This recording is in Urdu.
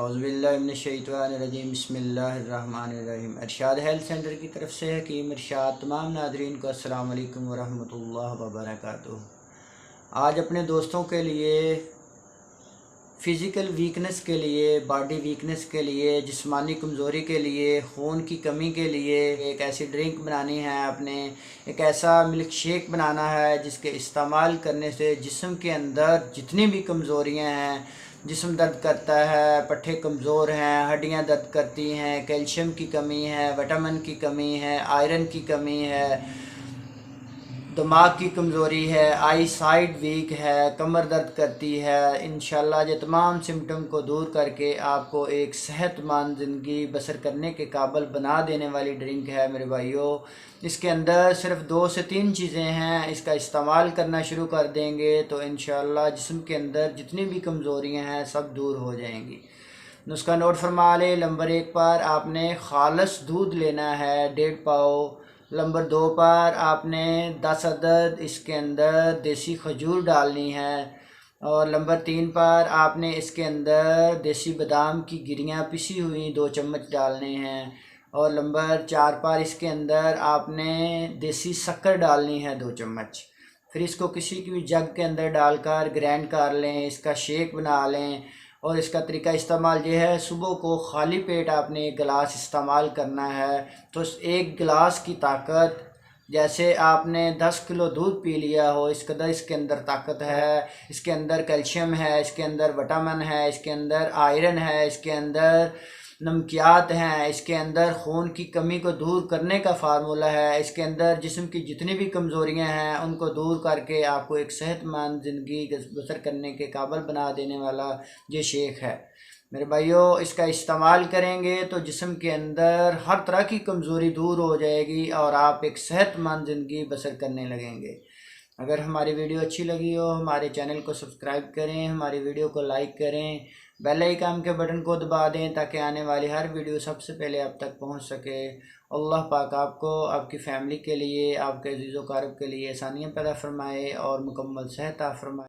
اعوذ باللہ من الشیطان الرجیم بسم اللہ الرحمن الرحیم۔ ارشاد ہیلتھ سینٹر کی طرف سے حکیم ارشاد۔ تمام ناظرین کو السلام علیکم ورحمۃ اللہ وبرکاتہ۔ آج اپنے دوستوں کے لیے فزیکل ویکنس کے لیے، باڈی ویکنس کے لیے، جسمانی کمزوری کے لیے، خون کی کمی کے لیے ایک ایسی ڈرنک بنانی ہے، ایک ایسا ملک شیک بنانا ہے جس کے استعمال کرنے سے جسم کے اندر جتنی بھی کمزوریاں ہیں، جسم درد کرتا ہے، پٹھے کمزور ہیں، ہڈیاں درد کرتی ہیں، کیلشیم کی کمی ہے، وٹامن کی کمی ہے، آئرن کی کمی ہے، دماغ کی کمزوری ہے، آئی سائٹ ویک ہے، کمر درد کرتی ہے، انشاءاللہ یہ تمام سمٹم کو دور کر کے آپ کو ایک صحت مند زندگی بسر کرنے کے قابل بنا دینے والی ڈرنک ہے میرے بھائیوں۔ اس کے اندر صرف 2 سے 3 چیزیں ہیں، اس کا استعمال کرنا شروع کر دیں گے تو انشاءاللہ جسم کے اندر جتنی بھی کمزوریاں ہیں سب دور ہو جائیں گی۔ نسخہ نوٹ فرما لیں۔ نمبر 1 پر آپ نے خالص دودھ لینا ہے 1.5 پاؤ۔ نمبر 2 پر آپ نے 10 عدد اس کے اندر دیسی کھجور ڈالنی ہے، اور نمبر 3 پر آپ نے اس کے اندر دیسی بادام کی گریاں پسی ہوئی 2 چمچ ڈالنے ہیں، اور نمبر 4 پر اس کے اندر آپ نے دیسی شکر ڈالنی ہے 2 چمچ۔ پھر اس کو کسی بھی جگ کے اندر ڈال کر گرینڈ کر لیں، اس کا شیک بنا لیں۔ اور اس کا طریقہ استعمال یہ ہے، صبح کو خالی پیٹ آپ نے 1 گلاس استعمال کرنا ہے، تو اس 1 گلاس کی طاقت جیسے آپ نے 10 کلو دودھ پی لیا ہو اس قدر اس کے اندر طاقت ہے۔ اس کے اندر کیلشیم ہے، اس کے اندر وٹامن ہے، اس کے اندر آئرن ہے، اس کے اندر نمکیات ہیں، اس کے اندر خون کی کمی کو دور کرنے کا فارمولہ ہے، اس کے اندر جسم کی جتنی بھی کمزوریاں ہیں ان کو دور کر کے آپ کو ایک صحت مند زندگی بسر کرنے کے قابل بنا دینے والا یہ شیک ہے میرے بھائیوں۔ اس کا استعمال کریں گے تو جسم کے اندر ہر طرح کی کمزوری دور ہو جائے گی اور آپ ایک صحت مند زندگی بسر کرنے لگیں گے۔ اگر ہماری ویڈیو اچھی لگی ہو ہمارے چینل کو سبسکرائب کریں، ہماری ویڈیو کو لائک کریں، بیل آئیکن کے بٹن کو دبا دیں تاکہ آنے والی ہر ویڈیو سب سے پہلے آپ تک پہنچ سکے۔ اللہ پاک آپ کو، آپ کی فیملی کے لیے، آپ کے عزیز و اقارب کے لیے آسانیاں پیدا فرمائے اور مکمل صحت عطا فرمائے۔